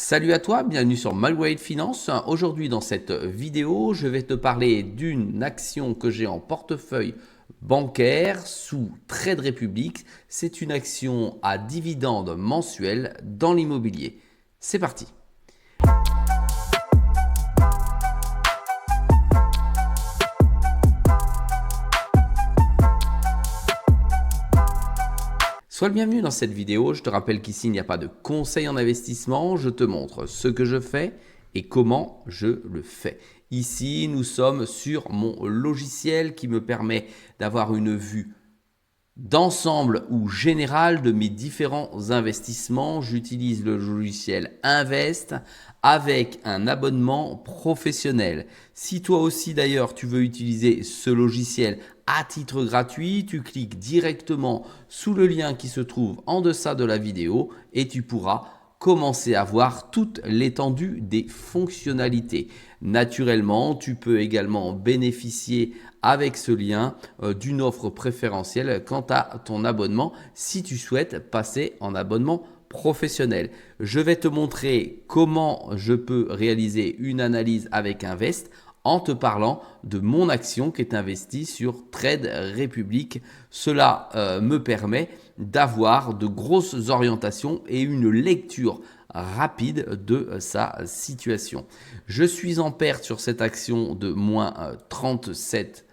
Salut à toi, bienvenue sur Malware Finance. Aujourd'hui dans cette vidéo, je vais te parler d'une action que j'ai en portefeuille bancaire sous Trade Republic. C'est une action à dividende mensuel dans l'immobilier. C'est parti. Sois le bienvenu dans cette vidéo. Je te rappelle qu'ici, il n'y a pas de conseil en investissement. Je te montre ce que je fais et comment je le fais. Ici, nous sommes sur mon logiciel qui me permet d'avoir une vue d'ensemble ou général de mes différents investissements. J'utilise le logiciel Invest avec un abonnement professionnel. Si toi aussi d'ailleurs tu veux utiliser ce logiciel à titre gratuit, tu cliques directement sous le lien qui se trouve en deçà de la vidéo et tu pourras commencer à voir toute l'étendue des fonctionnalités. Naturellement, tu peux également bénéficier avec ce lien d'une offre préférentielle quant à ton abonnement si tu souhaites passer en abonnement professionnel. Je vais te montrer comment je peux réaliser une analyse avec Invest en te parlant de mon action qui est investie sur Trade Republic. Cela me permet d'avoir de grosses orientations et une lecture rapide de sa situation. Je suis en perte sur cette action de moins 37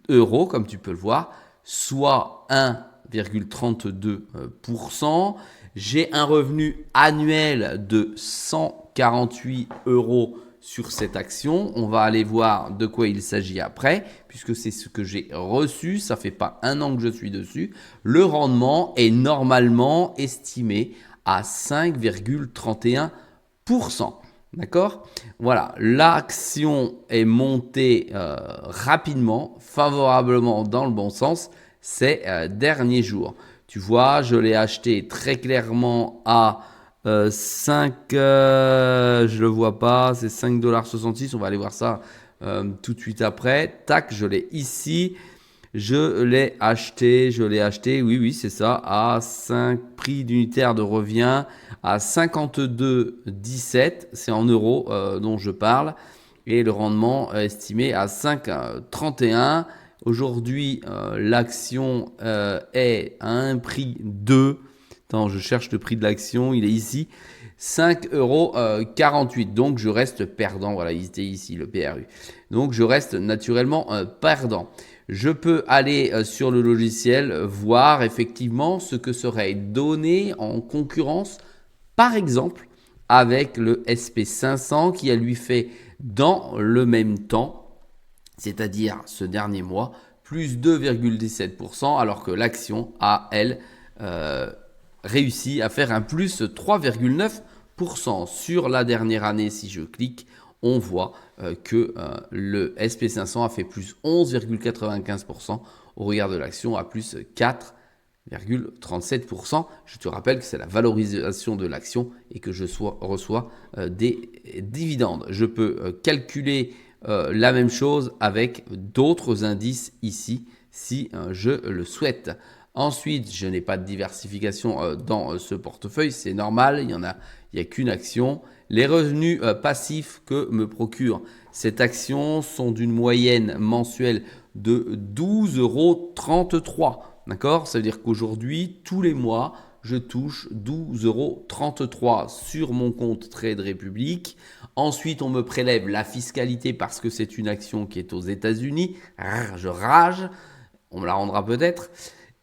euros, comme tu peux le voir, soit 1,32%. J'ai un revenu annuel de 148 euros sur cette action. On va aller voir de quoi il s'agit après, puisque c'est ce que j'ai reçu. Ça fait pas un an que je suis dessus. Le rendement est normalement estimé à 5,31%. D'accord? Voilà, l'action est montée rapidement, favorablement dans le bon sens ces derniers jours. Tu vois, je l'ai acheté très clairement à 5, je le vois pas, c'est 5,66 $. On va aller voir ça tout de suite après. Tac, je l'ai ici. Je l'ai acheté, oui, c'est ça, à 5 prix d'unitaire de revient, à 52,17, c'est en euros dont je parle, et le rendement estimé à 5,31. Aujourd'hui, l'action est à un prix de, attends, je cherche le prix de l'action, il est ici, 5,48 €. Donc je reste perdant, voilà, il était ici le PRU. Donc je reste naturellement perdant. Je peux aller sur le logiciel, voir effectivement ce que serait donné en concurrence, par exemple, avec le SP500 qui a lui fait dans le même temps, c'est-à-dire ce dernier mois, plus 2,17%, alors que l'action a, elle, réussi à faire un plus 3,9%. Sur la dernière année, si je clique, on voit que le SP500 a fait plus 11,95% au regard de l'action à plus 4,37%. Je te rappelle que c'est la valorisation de l'action et que je reçois des dividendes. Je peux calculer la même chose avec d'autres indices ici si je le souhaite. Ensuite, je n'ai pas de diversification dans ce portefeuille, c'est normal, il n'y a qu'une action. Les revenus passifs que me procure cette action sont d'une moyenne mensuelle de 12,33 €. D'accord? Ça veut dire qu'aujourd'hui, tous les mois, je touche 12,33 € sur mon compte Trade Republic. Ensuite, on me prélève la fiscalité parce que c'est une action qui est aux États-Unis. Je rage, on me la rendra peut-être.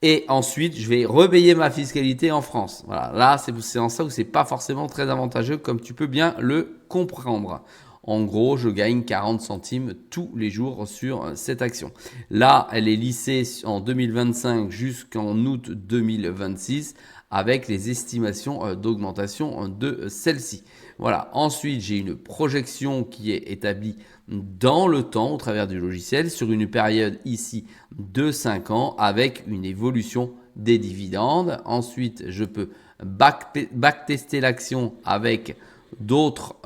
Et ensuite, je vais repayer ma fiscalité en France. Voilà, là, c'est en ça où c'est pas forcément très avantageux, comme tu peux bien le comprendre. En gros, je gagne 40 centimes tous les jours sur cette action. Là, elle est lissée en 2025 jusqu'en août 2026 avec les estimations d'augmentation de celle-ci. Voilà. Ensuite, j'ai une projection qui est établie dans le temps au travers du logiciel sur une période ici de 5 ans avec une évolution des dividendes. Ensuite, je peux backtester l'action avec d'autres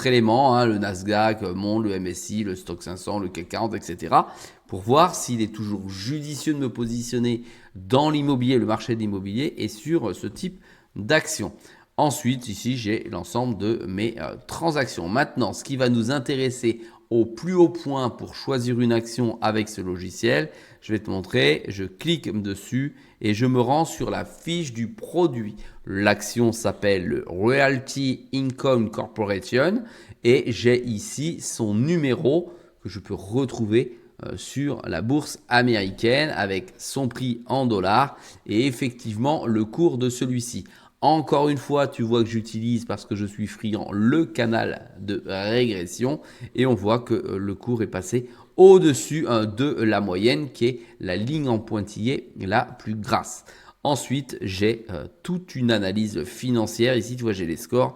éléments, le Nasdaq, Monde, le MSI, le Stock 500, le CAC 40, etc. pour voir s'il est toujours judicieux de me positionner dans l'immobilier, le marché de l'immobilier et sur ce type d'action. Ensuite, ici, j'ai l'ensemble de mes transactions. Maintenant, ce qui va nous intéresser au plus haut point pour choisir une action avec ce logiciel, je vais te montrer, je clique dessus et je me rends sur la fiche du produit. L'action s'appelle Realty Income Corporation et j'ai ici son numéro que je peux retrouver sur la bourse américaine avec son prix en dollars et effectivement le cours de celui-ci. Encore une fois, tu vois que j'utilise, parce que je suis friand, le canal de régression et on voit que le cours est passé au-dessus de la moyenne qui est la ligne en pointillé la plus grasse. Ensuite, j'ai toute une analyse financière. Ici, tu vois, j'ai les scores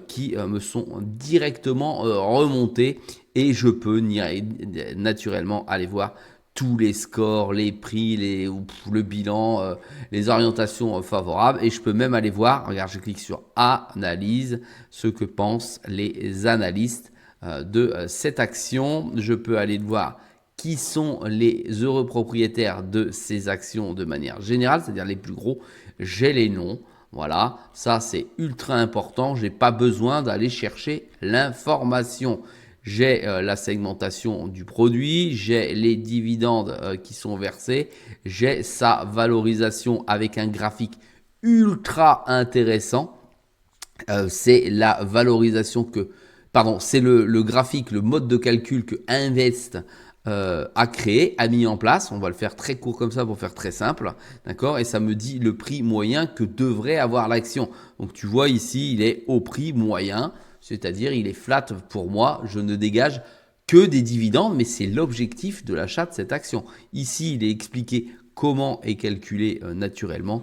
qui me sont directement remontés et je peux naturellement aller voir tous les scores, les prix, le bilan, les orientations favorables. Et je peux même aller voir, regarde, je clique sur Analyse, ce que pensent les analystes de cette action. Je peux aller voir qui sont les heureux propriétaires de ces actions de manière générale, c'est-à-dire les plus gros. J'ai les noms. Voilà, ça c'est ultra important. Je n'ai pas besoin d'aller chercher l'information. J'ai la segmentation du produit, j'ai les dividendes qui sont versés, j'ai sa valorisation avec un graphique ultra intéressant. C'est la valorisation c'est le graphique, le mode de calcul que Invest a créé, a mis en place. On va le faire très court comme ça pour faire très simple, d'accord? Et ça me dit le prix moyen que devrait avoir l'action. Donc tu vois ici, il est au prix moyen. C'est-à-dire, il est flat pour moi, je ne dégage que des dividendes, mais c'est l'objectif de l'achat de cette action. Ici, il est expliqué comment est calculé naturellement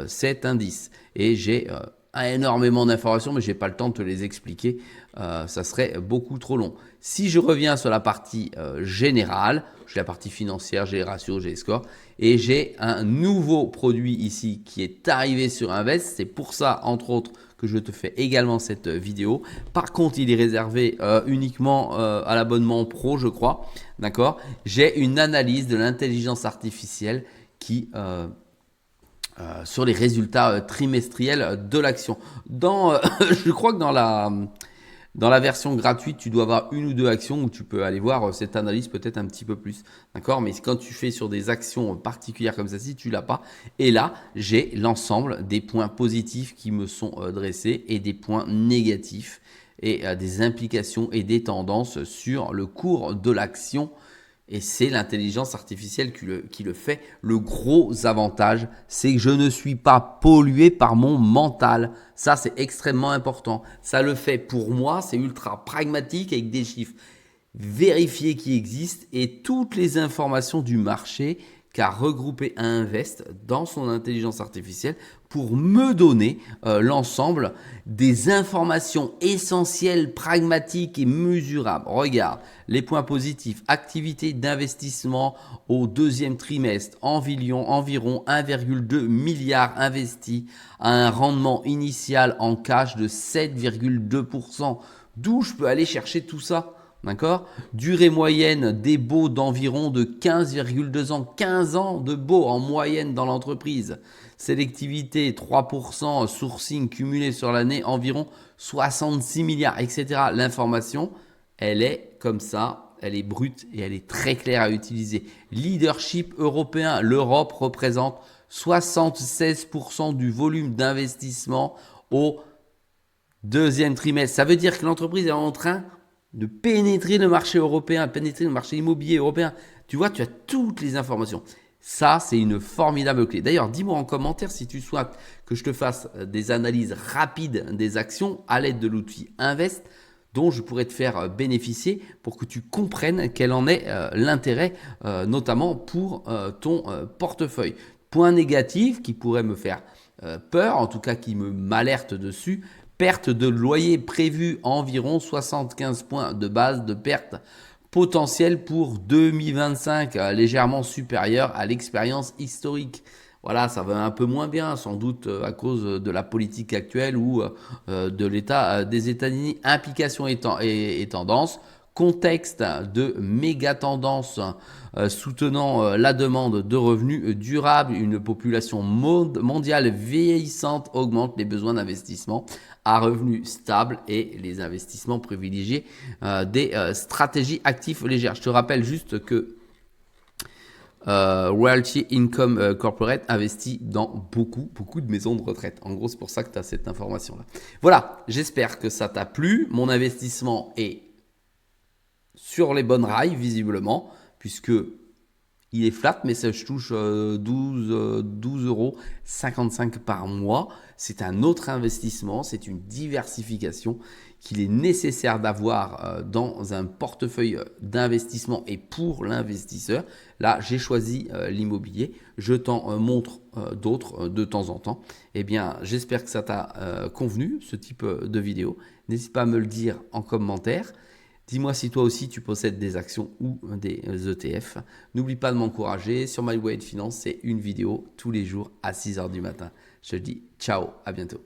cet indice. Et j'ai énormément d'informations, mais je n'ai pas le temps de te les expliquer, ça serait beaucoup trop long. Si je reviens sur la partie générale, j'ai la partie financière, j'ai les ratios, j'ai les scores, et j'ai un nouveau produit ici qui est arrivé sur Invest. C'est pour ça, entre autres, que je te fais également cette vidéo. Par contre, il est réservé uniquement à l'abonnement pro, je crois. D'accord? J'ai une analyse de l'intelligence artificielle qui sur les résultats trimestriels de l'action. Je crois que dans la version gratuite, tu dois avoir une ou deux actions où tu peux aller voir cette analyse peut-être un petit peu plus. D'accord? Mais quand tu fais sur des actions particulières comme celle-ci, tu l'as pas. Et là, j'ai l'ensemble des points positifs qui me sont dressés et des points négatifs et des implications et des tendances sur le cours de l'action. Et c'est l'intelligence artificielle qui le fait. Le gros avantage, c'est que je ne suis pas pollué par mon mental. Ça, c'est extrêmement important. Ça le fait pour moi, c'est ultra pragmatique avec des chiffres vérifiés qui existent et toutes les informations du marché qu'a regroupé Invest dans son intelligence artificielle pour me donner l'ensemble des informations essentielles, pragmatiques et mesurables. Regarde, les points positifs, activité d'investissement au deuxième trimestre, environ 1,2 milliard investi à un rendement initial en cash de 7,2%. D'où je peux aller chercher tout ça? D'accord? Durée moyenne des baux d'environ de 15,2 ans. 15 ans de baux en moyenne dans l'entreprise. Sélectivité 3%, sourcing cumulé sur l'année environ 66 milliards, etc. L'information, elle est comme ça, elle est brute et elle est très claire à utiliser. Leadership européen, l'Europe représente 76% du volume d'investissement au deuxième trimestre. Ça veut dire que l'entreprise est en train de pénétrer le marché européen, pénétrer le marché immobilier européen. Tu vois, tu as toutes les informations. Ça, c'est une formidable clé. D'ailleurs, dis-moi en commentaire si tu souhaites que je te fasse des analyses rapides des actions à l'aide de l'outil Invest dont je pourrais te faire bénéficier pour que tu comprennes quel en est l'intérêt, notamment pour ton portefeuille. Point négatif qui pourrait me faire peur, en tout cas qui m'alerte dessus, perte de loyer prévue environ 75 points de base de perte potentielle pour 2025, légèrement supérieure à l'expérience historique. Voilà, ça va un peu moins bien, sans doute à cause de la politique actuelle ou de l'état des États-Unis. Implication et tendance. contexte de méga tendance soutenant la demande de revenus durables, une population mondiale vieillissante augmente les besoins d'investissement à revenus stables et les investissements privilégiés des stratégies actives légères. Je te rappelle juste que Royalty Income Corporate investit dans beaucoup de maisons de retraite. En gros, c'est pour ça que tu as cette information-là. Voilà, j'espère que ça t'a plu. Mon investissement est sur les bonnes rails, visiblement, puisque il est flat, mais ça, je touche 12,55 € par mois. C'est un autre investissement, c'est une diversification qu'il est nécessaire d'avoir dans un portefeuille d'investissement et pour l'investisseur. Là, j'ai choisi l'immobilier. Je t'en montre d'autres de temps en temps. Eh bien, j'espère que ça t'a convenu, ce type de vidéo. N'hésite pas à me le dire en commentaire. Dis-moi si toi aussi tu possèdes des actions ou des ETF. N'oublie pas de m'encourager. Sur My Way de Finance, c'est une vidéo tous les jours à 6 h du matin. Je te dis ciao, à bientôt.